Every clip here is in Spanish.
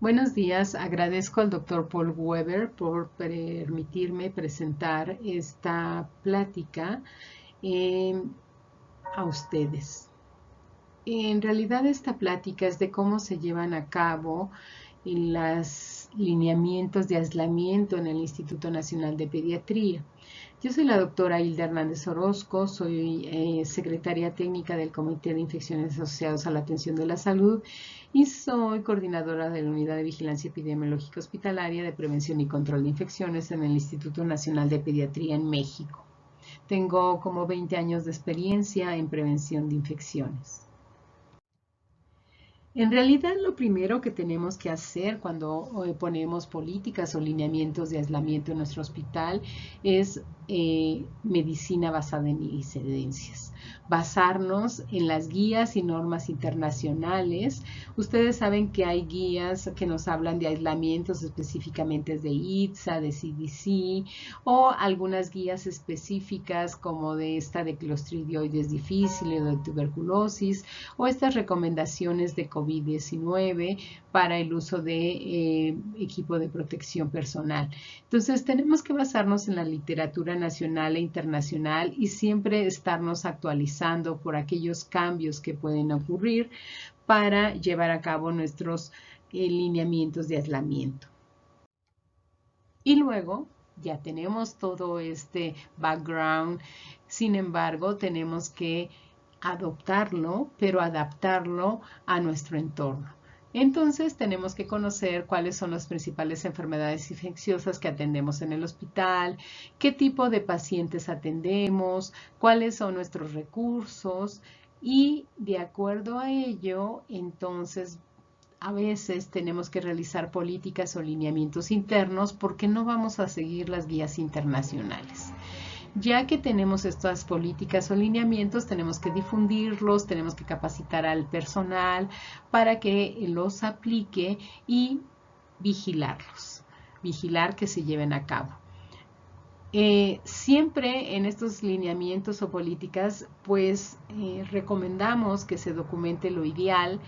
Buenos días, agradezco al doctor Paul Weber por permitirme presentar esta plática eh, a ustedes. En realidad esta plática es de cómo se llevan a cabo los lineamientos de aislamiento en el Instituto Nacional de Pediatría. Yo soy la doctora Hilda Hernández Orozco, soy secretaria técnica del Comité de Infecciones Asociadas a la Atención de la Salud y soy coordinadora de la Unidad de Vigilancia Epidemiológica Hospitalaria de Prevención y Control de Infecciones en el Instituto Nacional de Pediatría en México. Tengo como 20 años de experiencia en prevención de infecciones. En realidad, lo primero que tenemos que hacer cuando ponemos políticas o lineamientos de aislamiento en nuestro hospital es medicina basada en evidencias. Basarnos en las guías y normas internacionales. Ustedes saben que hay guías que nos hablan de aislamientos específicamente de ITSA, de CDC, o algunas guías específicas como de esta de clostridioides difícil o de tuberculosis, o estas recomendaciones de COVID-19 para el uso de equipo de protección personal. Entonces, tenemos que basarnos en la literatura nacional e internacional y siempre estarnos actualizando por aquellos cambios que pueden ocurrir para llevar a cabo nuestros lineamientos de aislamiento. Y luego ya tenemos todo este background, sin embargo, tenemos que adoptarlo, pero adaptarlo a nuestro entorno. Entonces tenemos que conocer cuáles son las principales enfermedades infecciosas que atendemos en el hospital, qué tipo de pacientes atendemos, cuáles son nuestros recursos y de acuerdo a ello, entonces a veces tenemos que realizar políticas o lineamientos internos porque no vamos a seguir las guías internacionales. Ya que tenemos estas políticas o lineamientos, tenemos que difundirlos, tenemos que capacitar al personal para que los aplique y vigilarlos, vigilar que se lleven a cabo. Siempre en estos lineamientos o políticas, pues recomendamos que se documente lo ideal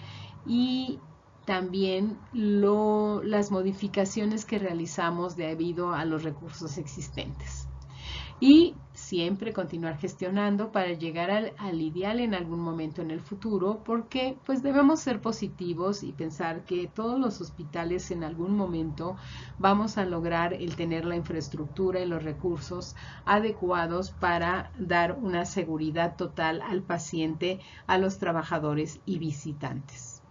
y también las modificaciones que realizamos debido a los recursos existentes. Y siempre continuar gestionando para llegar al ideal en algún momento en el futuro, porque pues debemos ser positivos y pensar que todos los hospitales en algún momento vamos a lograr el tener la infraestructura y los recursos adecuados para dar una seguridad total al paciente, a los trabajadores y visitantes.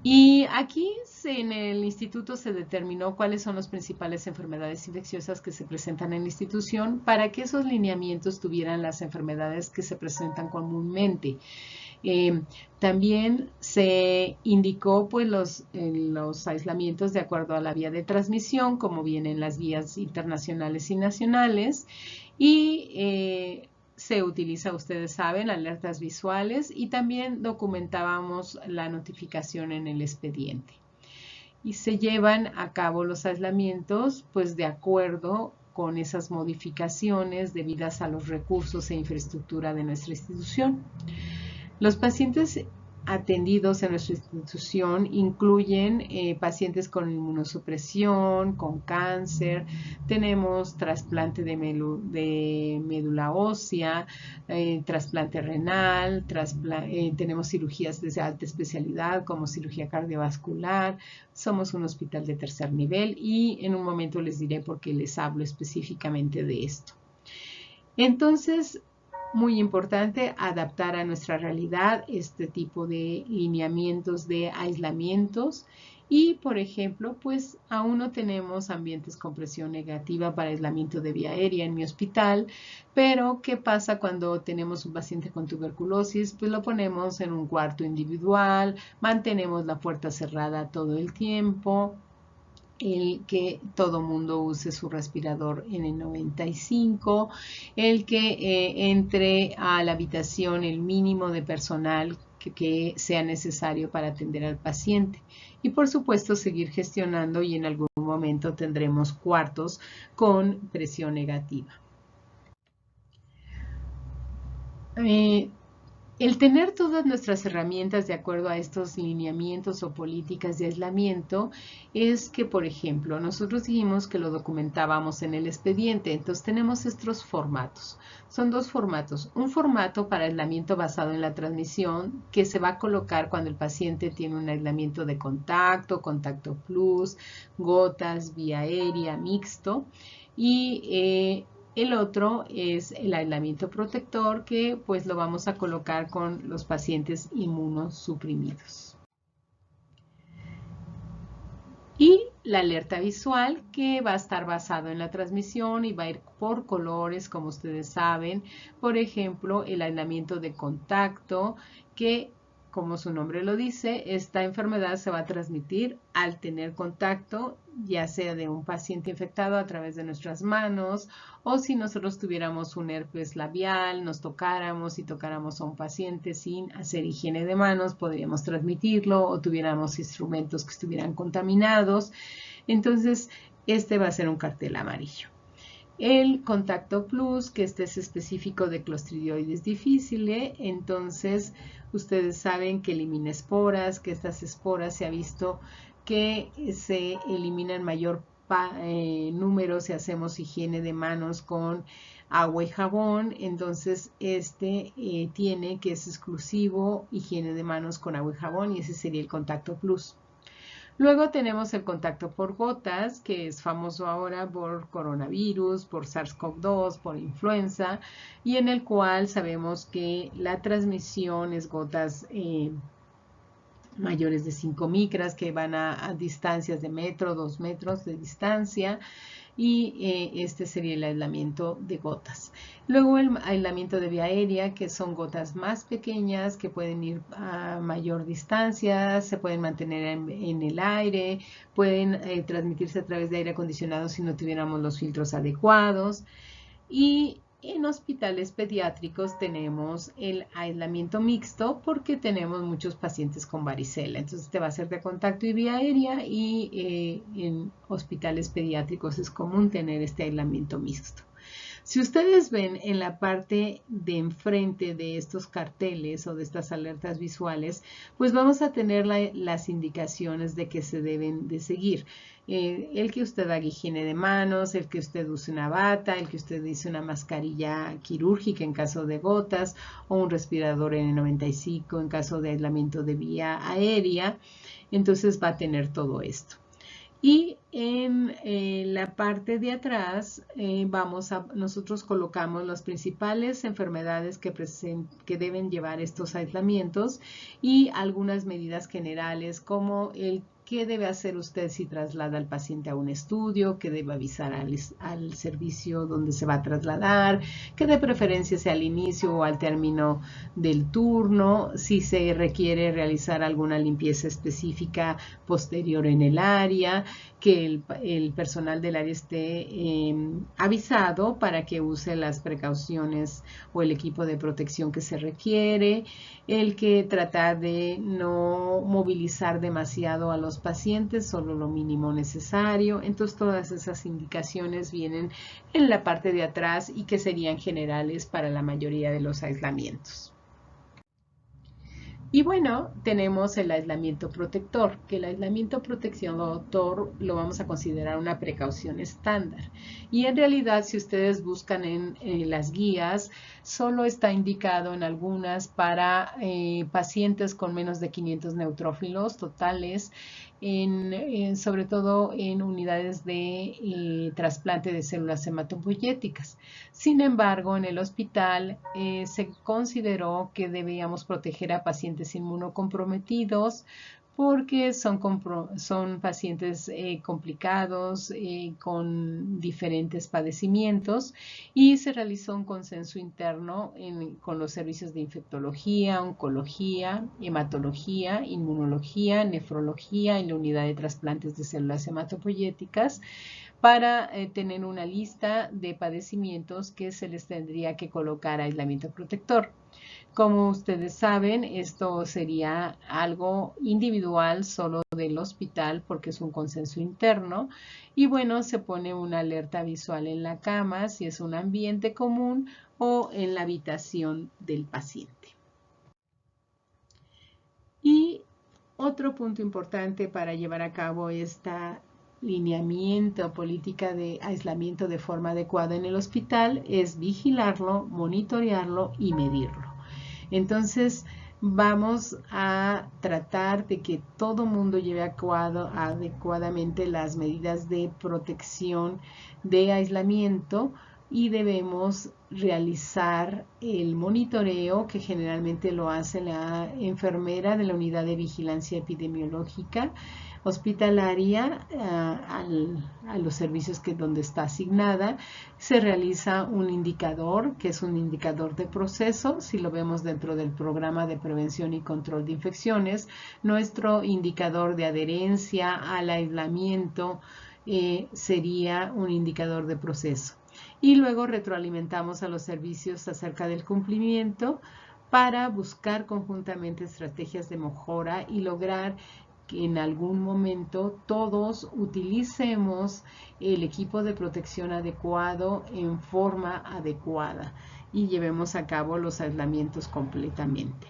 Y aquí en el instituto se determinó cuáles son las principales enfermedades infecciosas que se presentan en la institución para que esos lineamientos tuvieran las enfermedades que se presentan comúnmente. También se indicó pues los aislamientos de acuerdo a la vía de transmisión, como vienen las guías internacionales y nacionales, y se utiliza, ustedes saben, alertas visuales y también documentábamos la notificación en el expediente. Y se llevan a cabo los aislamientos pues de acuerdo con esas modificaciones debidas a los recursos e infraestructura de nuestra institución. Los pacientes atendidos en nuestra institución incluyen pacientes con inmunosupresión, con cáncer, tenemos trasplante de médula ósea, trasplante renal, tenemos cirugías de alta especialidad como cirugía cardiovascular, somos un hospital de tercer nivel y en un momento les diré por qué les hablo específicamente de esto. Entonces, muy importante adaptar a nuestra realidad este tipo de lineamientos de aislamientos y, por ejemplo, pues aún no tenemos ambientes con presión negativa para aislamiento de vía aérea en mi hospital, pero ¿qué pasa cuando tenemos un paciente con tuberculosis? Pues lo ponemos en un cuarto individual, mantenemos la puerta cerrada todo el tiempo, el que todo mundo use su respirador N95, el que entre a la habitación el mínimo de personal que sea necesario para atender al paciente. Y por supuesto seguir gestionando y en algún momento tendremos cuartos con presión negativa. El tener todas nuestras herramientas de acuerdo a estos lineamientos o políticas de aislamiento es que, por ejemplo, nosotros dijimos que lo documentábamos en el expediente, entonces tenemos estos formatos. Son dos formatos. Un formato para aislamiento basado en la transmisión que se va a colocar cuando el paciente tiene un aislamiento de contacto, contacto plus, gotas, vía aérea, mixto. Y el otro es el aislamiento protector, que pues lo vamos a colocar con los pacientes inmunosuprimidos. Y la alerta visual, que va a estar basado en la transmisión y va a ir por colores, como ustedes saben. Por ejemplo, el aislamiento de contacto, que como su nombre lo dice, esta enfermedad se va a transmitir al tener contacto, ya sea de un paciente infectado a través de nuestras manos, o si nosotros tuviéramos un herpes labial, nos tocáramos y tocáramos a un paciente sin hacer higiene de manos, podríamos transmitirlo, o tuviéramos instrumentos que estuvieran contaminados. Entonces, este va a ser un cartel amarillo. El contacto plus, que este es específico de Clostridioides difficile, entonces ustedes saben que elimina esporas, que estas esporas se ha visto que se eliminan mayor número si hacemos higiene de manos con agua y jabón. Entonces tiene que es exclusivo higiene de manos con agua y jabón, y ese sería el contacto plus. Luego tenemos el contacto por gotas, que es famoso ahora por coronavirus, por SARS-CoV-2, por influenza, y en el cual sabemos que la transmisión es gotas mayores de 5 micras, que van a distancias de metro, 2 metros de distancia, y este sería el aislamiento de gotas. Luego el aislamiento de vía aérea, que son gotas más pequeñas que pueden ir a mayor distancia, se pueden mantener en el aire, pueden transmitirse a través de aire acondicionado si no tuviéramos los filtros adecuados. Y en hospitales pediátricos tenemos el aislamiento mixto, porque tenemos muchos pacientes con varicela. Entonces te va a ser de contacto y vía aérea, y en hospitales pediátricos es común tener este aislamiento mixto. Si ustedes ven en la parte de enfrente de estos carteles o de estas alertas visuales, pues vamos a tener las indicaciones de que se deben de seguir. El que usted haga higiene de manos, el que usted use una bata, el que usted use una mascarilla quirúrgica en caso de gotas, o un respirador N95 en caso de aislamiento de vía aérea. Entonces va a tener todo esto. Y en la parte de atrás nosotros colocamos las principales enfermedades que deben llevar estos aislamientos, y algunas medidas generales, como qué debe hacer usted si traslada al paciente a un estudio, qué debe avisar al servicio donde se va a trasladar, que de preferencia sea al inicio o al término del turno, si se requiere realizar alguna limpieza específica posterior en el área, que el personal del área esté avisado para que use las precauciones o el equipo de protección que se requiere, el que trata de no movilizar demasiado a los pacientes, solo lo mínimo necesario. Entonces todas esas indicaciones vienen en la parte de atrás y que serían generales para la mayoría de los aislamientos. Y bueno, tenemos el aislamiento protector, que el aislamiento protector lo vamos a considerar una precaución estándar. Y en realidad, si ustedes buscan en las guías, solo está indicado en algunas para pacientes con menos de 500 neutrófilos totales, sobre todo en unidades de trasplante de células hematopoyéticas. Sin embargo, en el hospital se consideró que debíamos proteger a pacientes inmunocomprometidos, porque son pacientes complicados, con diferentes padecimientos, y se realizó un consenso interno con los servicios de infectología, oncología, hematología, inmunología, nefrología y la unidad de trasplantes de células hematopoyéticas, para tener una lista de padecimientos que se les tendría que colocar aislamiento protector. Como ustedes saben, esto sería algo individual solo del hospital, porque es un consenso interno, y bueno, se pone una alerta visual en la cama si es un ambiente común o en la habitación del paciente. otro punto importante para llevar a cabo esta lineamiento, política de aislamiento de forma adecuada en el hospital es vigilarlo, monitorearlo y medirlo. Entonces, vamos a tratar de que todo mundo lleve adecuadamente las medidas de protección de aislamiento y debemos realizar el monitoreo que generalmente lo hace la enfermera de la unidad de vigilancia epidemiológica hospitalaria a los servicios donde está asignada. Se realiza un indicador, que es un indicador de proceso. Si lo vemos dentro del programa de prevención y control de infecciones, nuestro indicador de adherencia al aislamiento sería un indicador de proceso. Y luego retroalimentamos a los servicios acerca del cumplimiento para buscar conjuntamente estrategias de mejora y lograr que en algún momento todos utilicemos el equipo de protección adecuado en forma adecuada y llevemos a cabo los aislamientos completamente.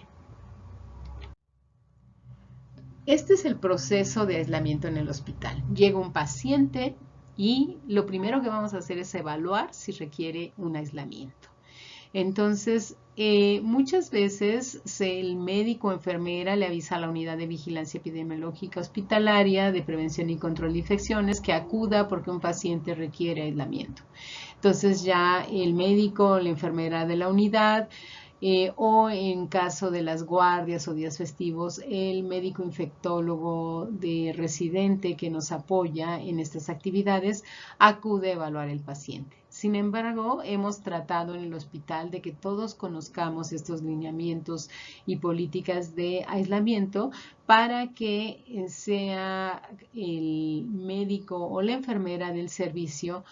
Este es el proceso de aislamiento en el hospital. Llega un paciente y lo primero que vamos a hacer es evaluar si requiere un aislamiento. Entonces, muchas veces el médico o enfermera le avisa a la unidad de vigilancia epidemiológica hospitalaria de prevención y control de infecciones que acuda porque un paciente requiere aislamiento. Entonces ya el médico o la enfermera de la unidad o en caso de las guardias o días festivos, el médico infectólogo de residente que nos apoya en estas actividades acude a evaluar el paciente. Sin embargo, hemos tratado en el hospital de que todos conozcamos estos lineamientos y políticas de aislamiento para que sea el médico o la enfermera del servicio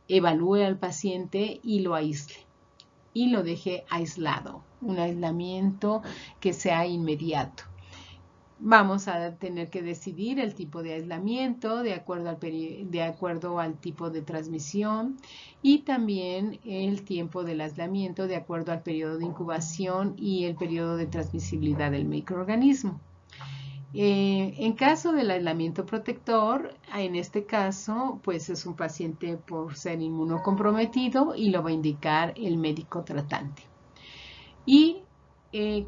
evalúe al paciente y lo aísle y lo deje aislado, un aislamiento que sea inmediato. Vamos a tener que decidir el tipo de aislamiento de acuerdo al tipo de transmisión y también el tiempo del aislamiento de acuerdo al periodo de incubación y el periodo de transmisibilidad del microorganismo. En caso del aislamiento protector, en este caso, pues es un paciente por ser inmunocomprometido y lo va a indicar el médico tratante. Y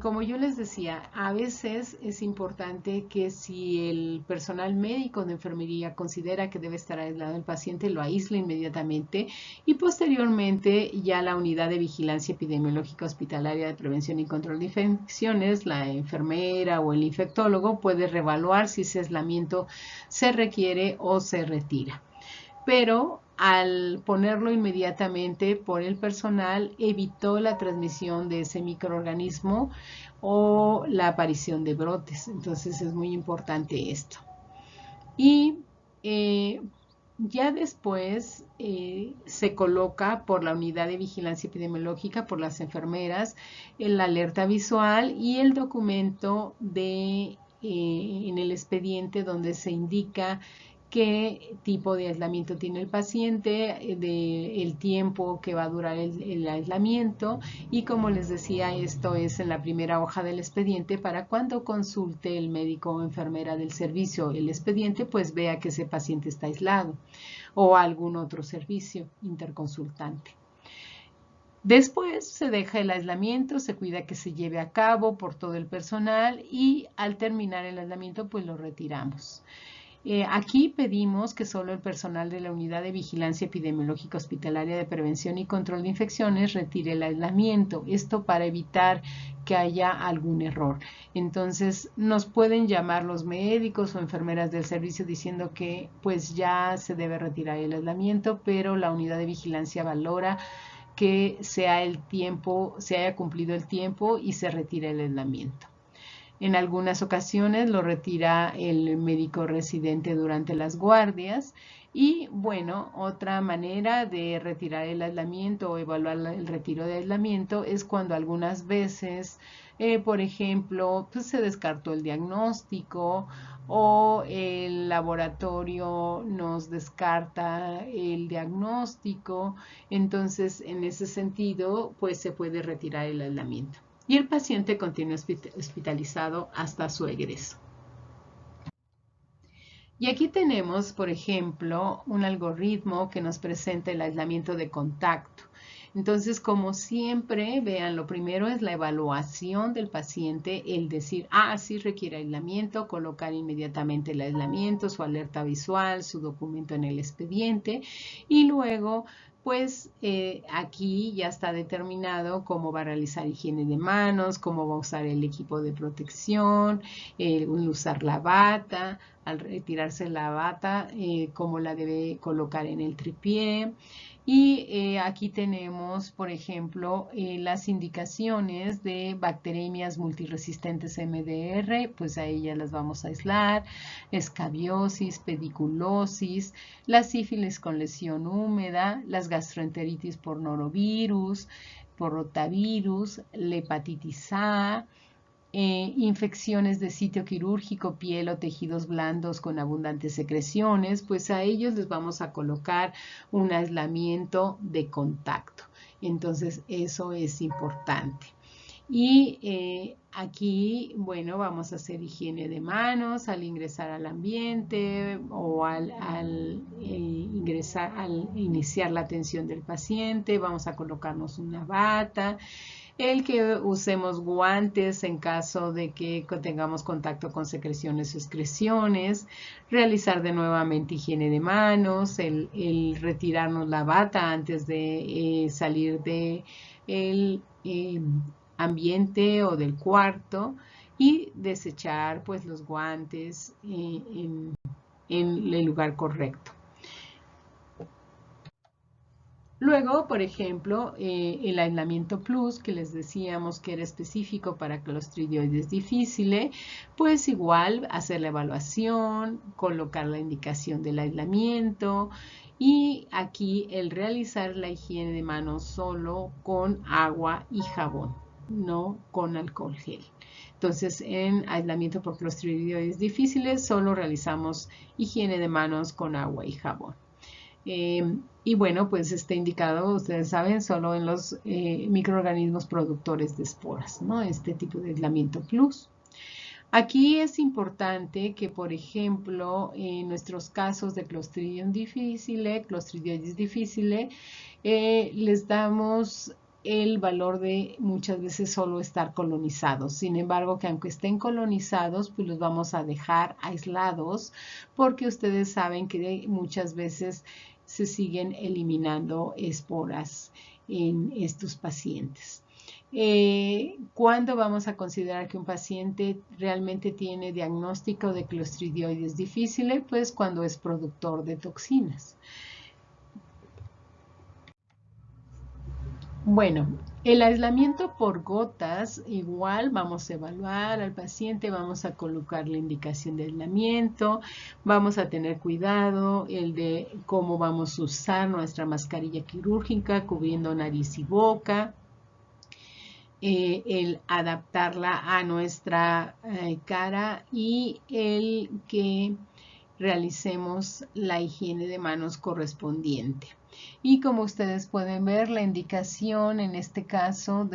como yo les decía, a veces es importante que si el personal médico de enfermería considera que debe estar aislado el paciente, lo aísle inmediatamente y posteriormente ya la unidad de vigilancia epidemiológica hospitalaria de prevención y control de infecciones, la enfermera o el infectólogo puede reevaluar si ese aislamiento se requiere o se retira. Pero al ponerlo inmediatamente por el personal, evitó la transmisión de ese microorganismo o la aparición de brotes. Entonces es muy importante esto. Y ya después se coloca por la unidad de vigilancia epidemiológica, por las enfermeras, la alerta visual y el documento en el expediente donde se indica qué tipo de aislamiento tiene el paciente, el tiempo que va a durar el aislamiento y como les decía, esto es en la primera hoja del expediente para cuando consulte el médico o enfermera del servicio el expediente, pues vea que ese paciente está aislado o algún otro servicio interconsultante. Después se deja el aislamiento, se cuida que se lleve a cabo por todo el personal y al terminar el aislamiento pues lo retiramos. Aquí pedimos que solo el personal de la unidad de vigilancia epidemiológica hospitalaria de prevención y control de infecciones retire el aislamiento. Esto para evitar que haya algún error. Entonces nos pueden llamar los médicos o enfermeras del servicio diciendo que pues ya se debe retirar el aislamiento, pero la unidad de vigilancia valora que sea el tiempo, se haya cumplido el tiempo y se retire el aislamiento. En algunas ocasiones lo retira el médico residente durante las guardias y bueno, otra manera de retirar el aislamiento o evaluar el retiro de aislamiento es cuando algunas veces, por ejemplo, pues se descartó el diagnóstico o el laboratorio nos descarta el diagnóstico, entonces en ese sentido pues se puede retirar el aislamiento. y el paciente continúa hospitalizado hasta su egreso. Y aquí tenemos, por ejemplo, un algoritmo que nos presenta el aislamiento de contacto. Entonces, como siempre, vean, lo primero es la evaluación del paciente, el decir, sí requiere aislamiento, colocar inmediatamente el aislamiento, su alerta visual, su documento en el expediente, y luego pues aquí ya está determinado cómo va a realizar higiene de manos, cómo va a usar el equipo de protección, usar la bata, al retirarse la bata, cómo la debe colocar en el tripié. Y aquí tenemos, por ejemplo, las indicaciones de bacteremias multiresistentes MDR, pues a ellas las vamos a aislar, escabiosis, pediculosis, la sífilis con lesión húmeda, las gastroenteritis por norovirus, por rotavirus, la hepatitis A, infecciones de sitio quirúrgico, piel o tejidos blandos con abundantes secreciones, pues a ellos les vamos a colocar un aislamiento de contacto. Entonces, eso es importante. Y aquí, bueno, vamos a hacer higiene de manos al ingresar al ambiente o al iniciar la atención del paciente. Vamos a colocarnos una bata. El que usemos guantes en caso de que tengamos contacto con secreciones o excreciones, realizar de nuevamente higiene de manos, el retirarnos la bata antes de salir de el ambiente o del cuarto y desechar pues los guantes en el lugar correcto. Luego, por ejemplo, el aislamiento plus, que les decíamos que era específico para Clostridioides difficile, pues igual hacer la evaluación, colocar la indicación del aislamiento y aquí el realizar la higiene de manos solo con agua y jabón, no con alcohol gel. Entonces, en aislamiento por Clostridioides difficile solo realizamos higiene de manos con agua y jabón. Y bueno, pues está indicado, ustedes saben, solo en los microorganismos productores de esporas, ¿no? Este tipo de aislamiento plus. Aquí es importante que, por ejemplo, en nuestros casos de Clostridium difficile, Clostridioides difficile, les damos el valor de muchas veces solo estar colonizados. Sin embargo, que aunque estén colonizados, pues los vamos a dejar aislados porque ustedes saben que muchas veces se siguen eliminando esporas en estos pacientes. ¿Cuándo vamos a considerar que un paciente realmente tiene diagnóstico de Clostridioides difficile? Pues cuando es productor de toxinas. Bueno, el aislamiento por gotas, igual vamos a evaluar al paciente, vamos a colocar la indicación de aislamiento, vamos a tener cuidado el de cómo vamos a usar nuestra mascarilla quirúrgica cubriendo nariz y boca, el adaptarla a nuestra cara y el que realicemos la higiene de manos correspondiente. Y como ustedes pueden ver, la indicación en este caso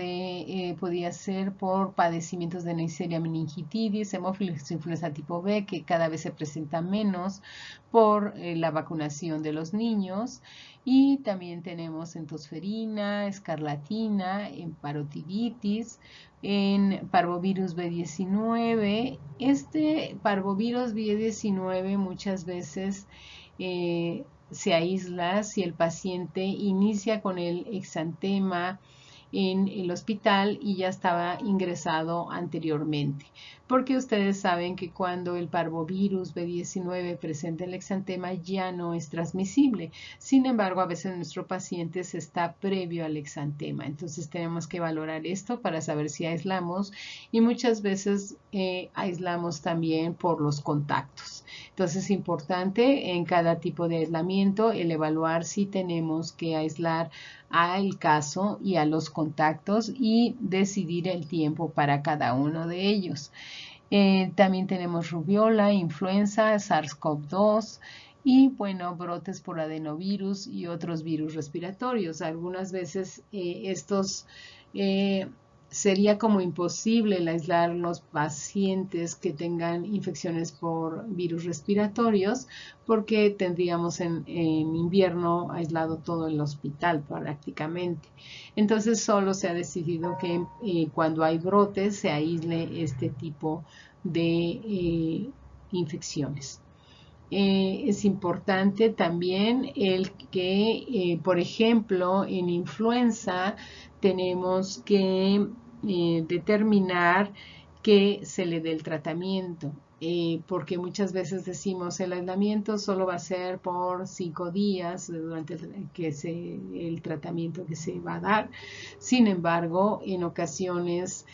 podía ser por padecimientos de Neisseria meningitidis, hemófilos influenza tipo B, que cada vez se presenta menos por la vacunación de los niños. Y también tenemos en tosferina, escarlatina, en parotiditis, en parvovirus B19. Este parvovirus B19 muchas veces se aísla si el paciente inicia con el exantema en el hospital y ya estaba ingresado anteriormente. Porque ustedes saben que cuando el parvovirus B19 presenta el exantema ya no es transmisible. Sin embargo, a veces nuestro paciente está previo al exantema. Entonces tenemos que valorar esto para saber si aislamos y muchas veces aislamos también por los contactos. Entonces es importante en cada tipo de aislamiento el evaluar si tenemos que aislar al caso y a los contactos y decidir el tiempo para cada uno de ellos. También tenemos rubiola, influenza, SARS-CoV-2 y, bueno, brotes por adenovirus y otros virus respiratorios. Algunas veces estos sería como imposible el aislar los pacientes que tengan infecciones por virus respiratorios, porque tendríamos en invierno aislado todo el hospital prácticamente. Entonces solo se ha decidido que cuando hay brotes se aísle este tipo de infecciones. Es importante también el que, por ejemplo, en influenza tenemos que determinar que se le dé el tratamiento. Porque muchas veces decimos el aislamiento solo va a ser por 5 días durante el tratamiento que se va a dar. Sin embargo, en ocasiones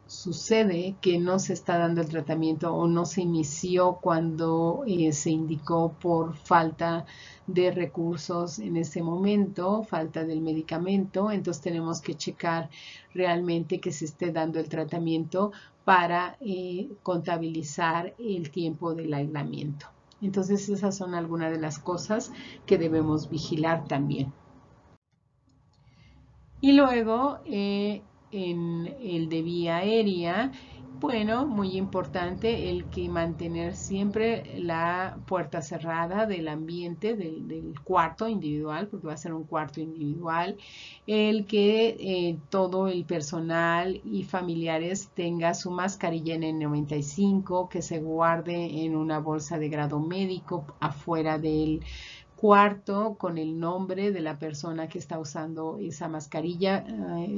sucede que no se está dando el tratamiento o no se inició cuando se indicó por falta de recursos en ese momento, falta del medicamento. Entonces tenemos que checar realmente que se esté dando el tratamiento para contabilizar el tiempo del aislamiento. Entonces esas son algunas de las cosas que debemos vigilar también. Y luego en el de vía aérea, bueno, muy importante el que mantener siempre la puerta cerrada del ambiente, del cuarto individual, porque va a ser un cuarto individual, el que todo el personal y familiares tenga su mascarilla en N95, que se guarde en una bolsa de grado médico afuera del cuarto con el nombre de la persona que está usando esa mascarilla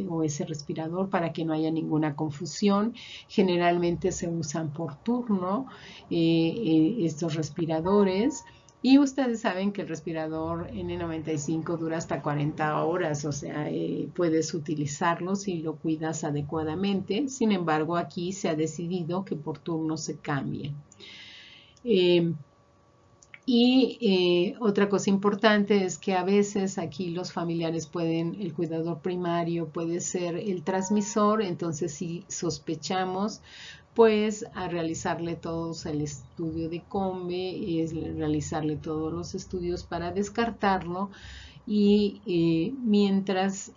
o ese respirador para que no haya ninguna confusión. Generalmente se usan por turno estos respiradores. Y ustedes saben que el respirador N95 dura hasta 40 horas, o sea, puedes utilizarlo si lo cuidas adecuadamente. Sin embargo, aquí se ha decidido que por turno se cambie. Y otra cosa importante es que a veces aquí los familiares el cuidador primario puede ser el transmisor, entonces si sospechamos, pues a realizarle todos el estudio de COMBE, es realizarle todos los estudios para descartarlo. Y mientras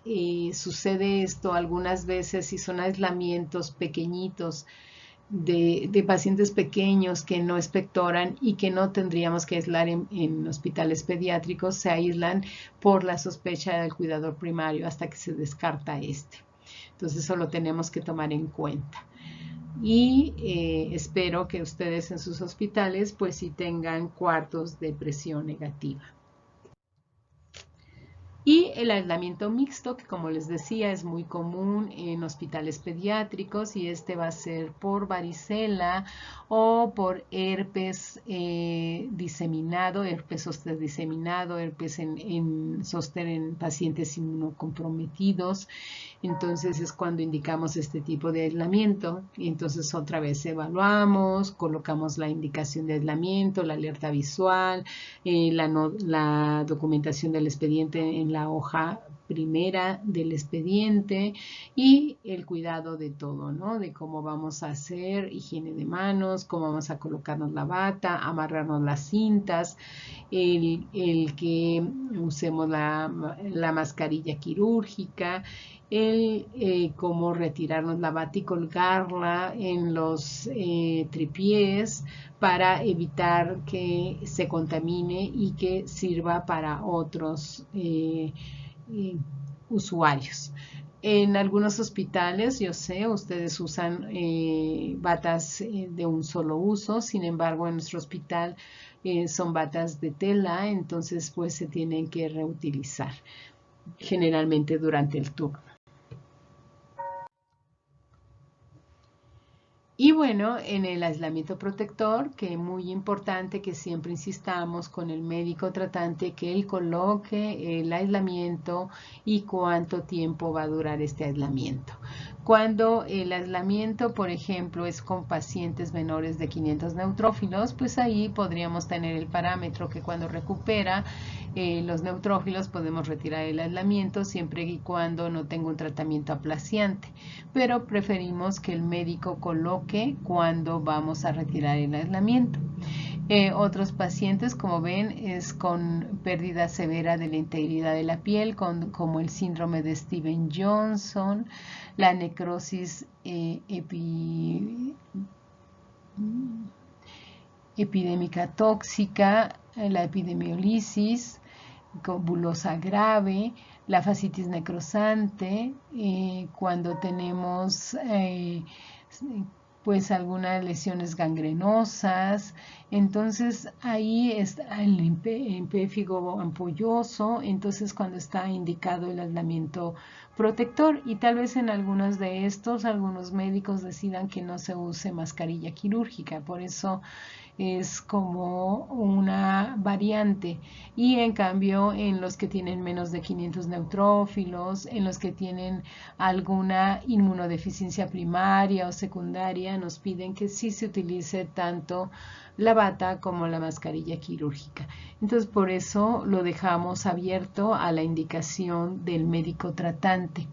sucede esto, algunas veces si son aislamientos pequeñitos, de pacientes pequeños que no expectoran y que no tendríamos que aislar en hospitales pediátricos, se aíslan por la sospecha del cuidador primario hasta que se descarta este. Entonces eso lo tenemos que tomar en cuenta. Y espero que ustedes en sus hospitales pues sí tengan cuartos de presión negativa. Y el aislamiento mixto, que como les decía es muy común en hospitales pediátricos, y este va a ser por varicela o por herpes diseminado, herpes zóster diseminado, herpes en zóster en pacientes inmunocomprometidos. Entonces es cuando indicamos este tipo de aislamiento y entonces otra vez evaluamos, colocamos la indicación de aislamiento, la alerta visual, la documentación del expediente en la hoja primera del expediente y el cuidado de todo, ¿no? De cómo vamos a hacer higiene de manos, cómo vamos a colocarnos la bata, amarrarnos las cintas, el que usemos la mascarilla quirúrgica, cómo retirarnos la bata y colgarla en los tripiés para evitar que se contamine y que sirva para otros usuarios. En algunos hospitales, yo sé, ustedes usan batas de un solo uso, sin embargo, en nuestro hospital son batas de tela, entonces pues se tienen que reutilizar generalmente durante el turno. Y bueno, en el aislamiento protector, que es muy importante que siempre insistamos con el médico tratante que él coloque el aislamiento y cuánto tiempo va a durar este aislamiento. Cuando el aislamiento, por ejemplo, es con pacientes menores de 500 neutrófilos, pues ahí podríamos tener el parámetro que cuando recupera los neutrófilos podemos retirar el aislamiento siempre y cuando no tenga un tratamiento aplaciante, pero preferimos que el médico coloque cuando vamos a retirar el aislamiento. Otros pacientes, como ven, es con pérdida severa de la integridad de la piel, como el síndrome de Steven-Johnson, la necrosis epidémica tóxica, la epidemiolisis bulosa grave, la fascitis necrosante, cuando tenemos pues algunas lesiones gangrenosas. Entonces ahí está el empéfigo ampolloso, entonces cuando está indicado el aislamiento protector, y tal vez en algunos de estos algunos médicos decidan que no se use mascarilla quirúrgica, por eso es como una variante. Y en cambio en los que tienen menos de 500 neutrófilos, en los que tienen alguna inmunodeficiencia primaria o secundaria, nos piden que sí se utilice tanto la bata como la mascarilla quirúrgica. Entonces por eso lo dejamos abierto a la indicación del médico tratante.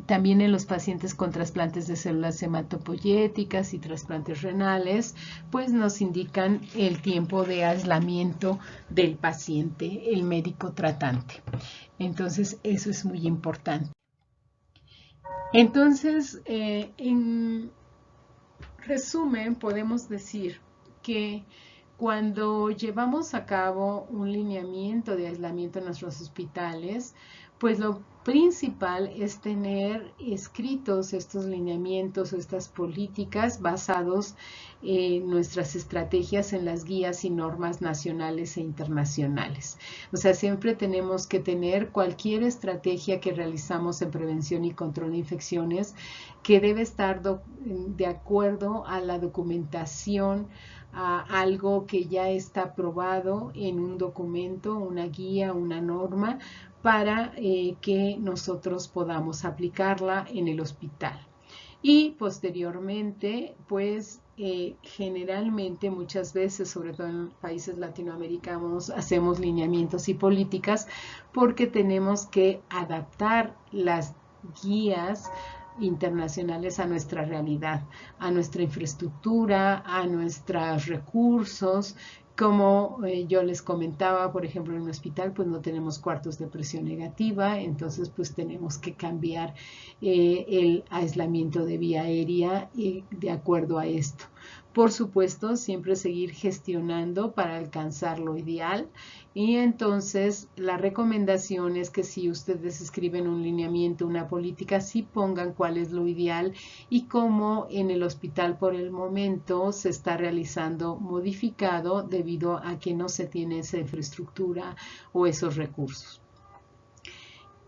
También en los pacientes con trasplantes de células hematopoyéticas y trasplantes renales, pues nos indican el tiempo de aislamiento del paciente, el médico tratante. Entonces, eso es muy importante. Entonces, en resumen, podemos decir que cuando llevamos a cabo un lineamiento de aislamiento en nuestros hospitales, pues lo principal es tener escritos estos lineamientos o estas políticas basados en nuestras estrategias en las guías y normas nacionales e internacionales. O sea, siempre tenemos que tener cualquier estrategia que realizamos en prevención y control de infecciones que debe estar de acuerdo a la documentación, a algo que ya está aprobado en un documento, una guía, una norma, para que nosotros podamos aplicarla en el hospital. Y posteriormente, pues generalmente muchas veces, sobre todo en países latinoamericanos, hacemos lineamientos y políticas porque tenemos que adaptar las guías internacionales a nuestra realidad, a nuestra infraestructura, a nuestros recursos. Como yo les comentaba, por ejemplo, en un hospital pues no tenemos cuartos de presión negativa, entonces pues tenemos que cambiar el aislamiento de vía aérea de acuerdo a esto. Por supuesto, siempre seguir gestionando para alcanzar lo ideal, y entonces la recomendación es que si ustedes escriben un lineamiento, una política, sí pongan cuál es lo ideal y cómo en el hospital por el momento se está realizando modificado debido a que no se tiene esa infraestructura o esos recursos.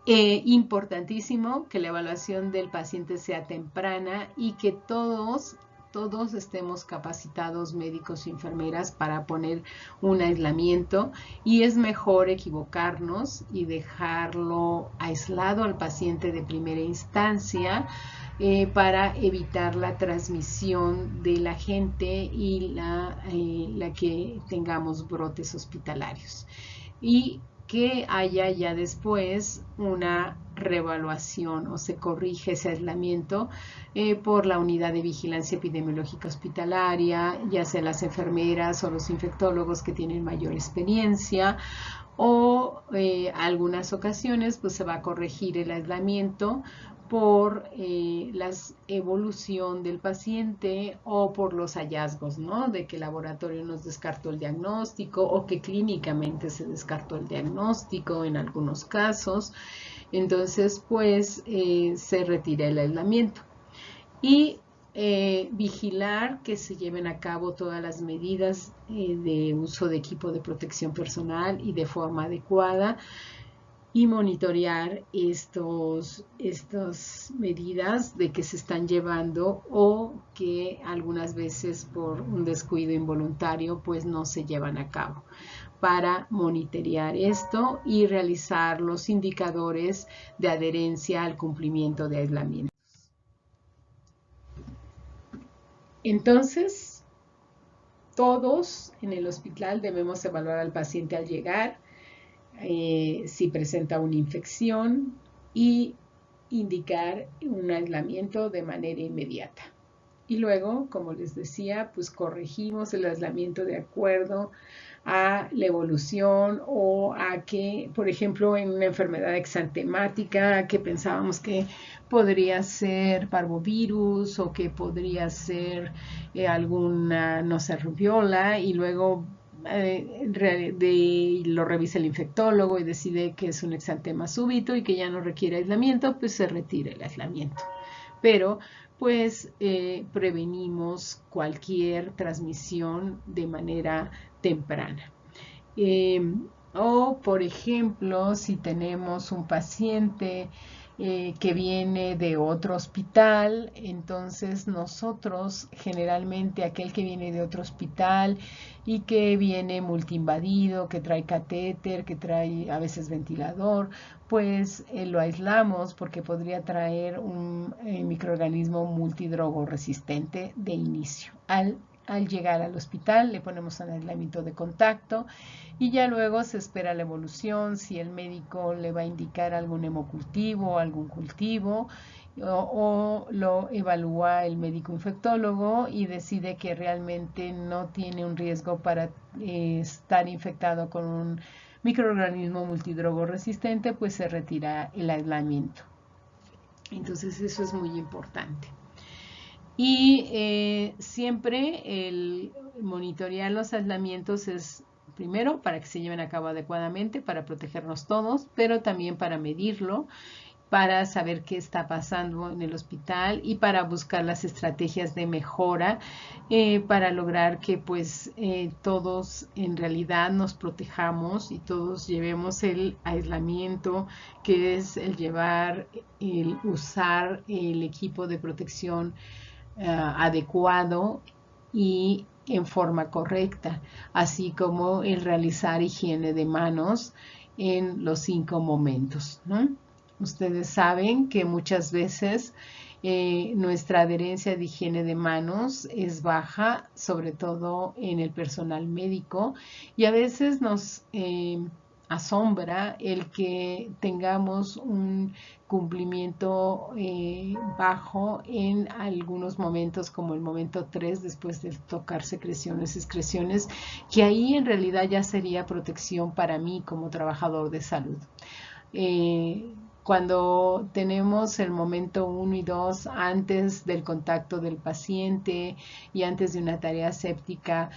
Importantísimo que la evaluación del paciente sea temprana y que todos estemos capacitados, médicos y enfermeras, para poner un aislamiento, y es mejor equivocarnos y dejarlo aislado al paciente de primera instancia para evitar la transmisión de la gente y la que tengamos brotes hospitalarios. Y que haya ya después una reevaluación o se corrige ese aislamiento por la unidad de vigilancia epidemiológica hospitalaria, ya sea las enfermeras o los infectólogos que tienen mayor experiencia, o algunas ocasiones pues se va a corregir el aislamiento por la evolución del paciente o por los hallazgos, ¿no? De que el laboratorio nos descartó el diagnóstico o que clínicamente se descartó el diagnóstico en algunos casos. Entonces, pues se retira el aislamiento. Y vigilar que se lleven a cabo todas las medidas de uso de equipo de protección personal y de forma adecuada, y monitorear estas medidas de que se están llevando o que algunas veces por un descuido involuntario pues no se llevan a cabo, para monitorear esto y realizar los indicadores de adherencia al cumplimiento de aislamientos. Entonces, todos en el hospital debemos evaluar al paciente al llegar, si presenta una infección, y indicar un aislamiento de manera inmediata. Y luego, como les decía, pues corregimos el aislamiento de acuerdo a la evolución o a que, por ejemplo, en una enfermedad exantemática que pensábamos que podría ser parvovirus o que podría ser alguna, no sé, rubiola, y luego lo revisa el infectólogo y decide que es un exantema súbito y que ya no requiere aislamiento, pues se retira el aislamiento. Pero pues prevenimos cualquier transmisión de manera temprana. O, por ejemplo, si tenemos un paciente que viene de otro hospital, entonces nosotros, generalmente aquel que viene de otro hospital y que viene multiinvadido, que trae catéter, que trae a veces ventilador, pues lo aislamos porque podría traer un microorganismo multidrogo resistente de inicio. Al llegar al hospital le ponemos un aislamiento de contacto y ya luego se espera la evolución, si el médico le va a indicar algún hemocultivo, algún cultivo, o lo evalúa el médico infectólogo y decide que realmente no tiene un riesgo para estar infectado con un microorganismo multidrogo resistente, pues se retira el aislamiento. Entonces eso es muy importante. Y siempre el monitorear los aislamientos es primero para que se lleven a cabo adecuadamente, para protegernos todos, pero también para medirlo, para saber qué está pasando en el hospital y para buscar las estrategias de mejora para lograr que pues todos en realidad nos protejamos y todos llevemos el aislamiento, que es el llevar, el usar el equipo de protección adecuado y en forma correcta, así como el realizar higiene de manos en los 5 momentos, ¿no? Ustedes saben que muchas veces nuestra adherencia de higiene de manos es baja, sobre todo en el personal médico, y a veces nos asombra el que tengamos un cumplimiento bajo en algunos momentos, como el momento 3 después de tocar secreciones, excreciones, que ahí en realidad ya sería protección para mí como trabajador de salud. Cuando tenemos el momento 1 y 2 antes del contacto del paciente y antes de una tarea séptica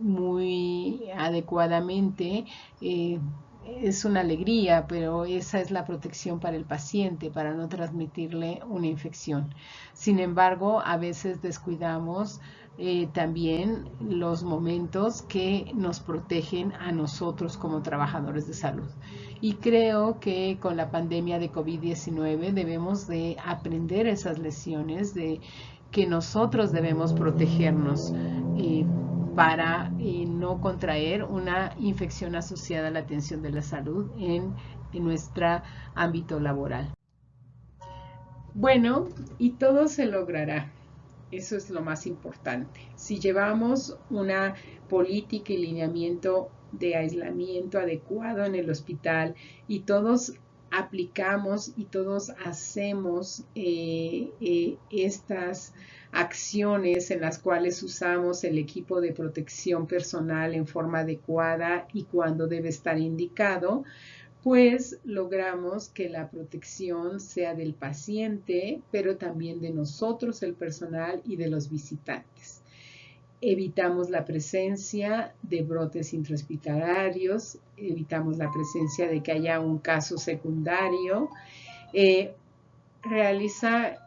muy adecuadamente, es una alegría, pero esa es la protección para el paciente, para no transmitirle una infección. Sin embargo, a veces descuidamos también los momentos que nos protegen a nosotros como trabajadores de salud. Y creo que con la pandemia de COVID-19 debemos de aprender esas lecciones de que nosotros debemos protegernos para no contraer una infección asociada a la atención de la salud en nuestro ámbito laboral. Bueno, y todo se logrará. Eso es lo más importante. Si llevamos una política y lineamiento de aislamiento adecuado en el hospital y todos aplicamos y todos hacemos estas acciones en las cuales usamos el equipo de protección personal en forma adecuada y cuando debe estar indicado, pues logramos que la protección sea del paciente, pero también de nosotros, el personal, y de los visitantes. Evitamos la presencia de brotes intrahospitalarios, evitamos la presencia de que haya un caso secundario.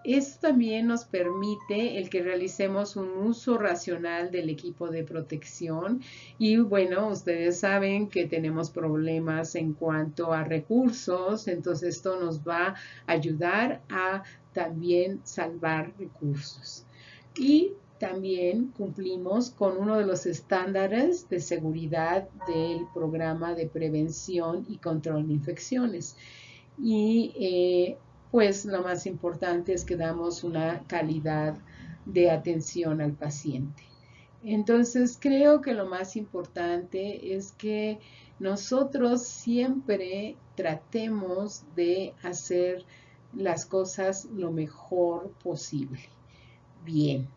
Esto también nos permite el que realicemos un uso racional del equipo de protección y bueno, ustedes saben que tenemos problemas en cuanto a recursos, entonces esto nos va a ayudar a también salvar recursos. Y también cumplimos con uno de los estándares de seguridad del programa de prevención y control de infecciones. Y pues lo más importante es que damos una calidad de atención al paciente. Entonces creo que lo más importante es que nosotros siempre tratemos de hacer las cosas lo mejor posible, bien.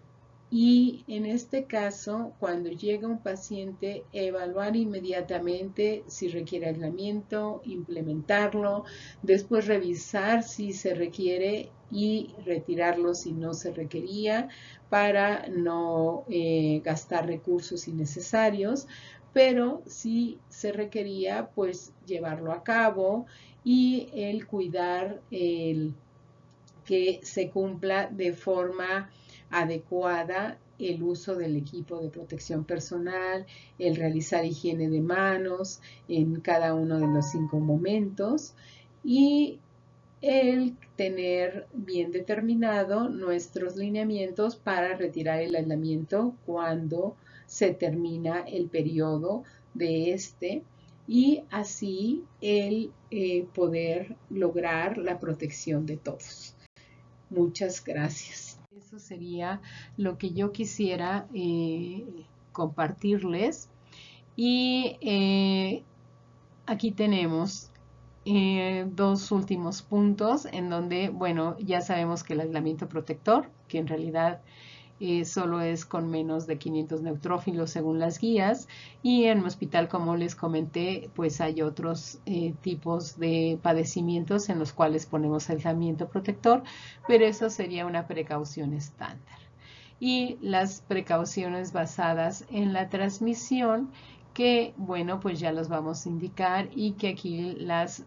Y en este caso, cuando llega un paciente, evaluar inmediatamente si requiere aislamiento, implementarlo, después revisar si se requiere y retirarlo si no se requería para no gastar recursos innecesarios, pero si se requería, pues llevarlo a cabo y el cuidar que se cumpla de forma adecuada el uso del equipo de protección personal, el realizar higiene de manos en cada uno de los 5 momentos y el tener bien determinado nuestros lineamientos para retirar el aislamiento cuando se termina el periodo de este y así el poder lograr la protección de todos. Muchas gracias. Eso sería lo que yo quisiera compartirles. Y aquí tenemos dos últimos puntos en donde, bueno, ya sabemos que el aislamiento protector, que en realidad solo es con menos de 500 neutrófilos según las guías, y en un hospital, como les comenté, pues hay otros tipos de padecimientos en los cuales ponemos aislamiento protector, pero eso sería una precaución estándar. Y las precauciones basadas en la transmisión, que bueno, pues ya los vamos a indicar y que aquí las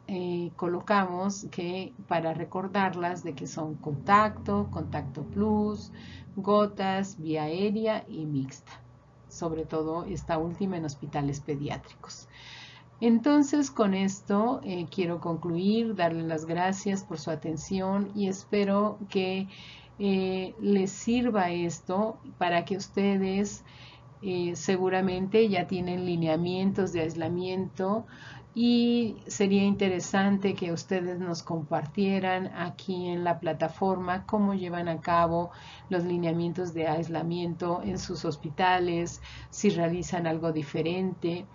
colocamos que para recordarlas de que son contacto plus, gotas, vía aérea y mixta, sobre todo esta última en hospitales pediátricos. Entonces, con esto quiero concluir, darles las gracias por su atención y espero que les sirva esto para que ustedes seguramente ya tienen lineamientos de aislamiento y sería interesante que ustedes nos compartieran aquí en la plataforma cómo llevan a cabo los lineamientos de aislamiento en sus hospitales, si realizan algo diferente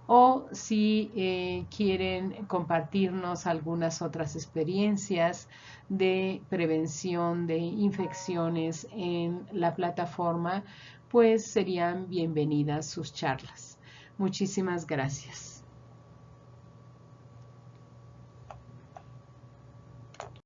o si quieren compartirnos algunas otras experiencias de prevención de infecciones en la plataforma, pues serían bienvenidas sus charlas. Muchísimas gracias.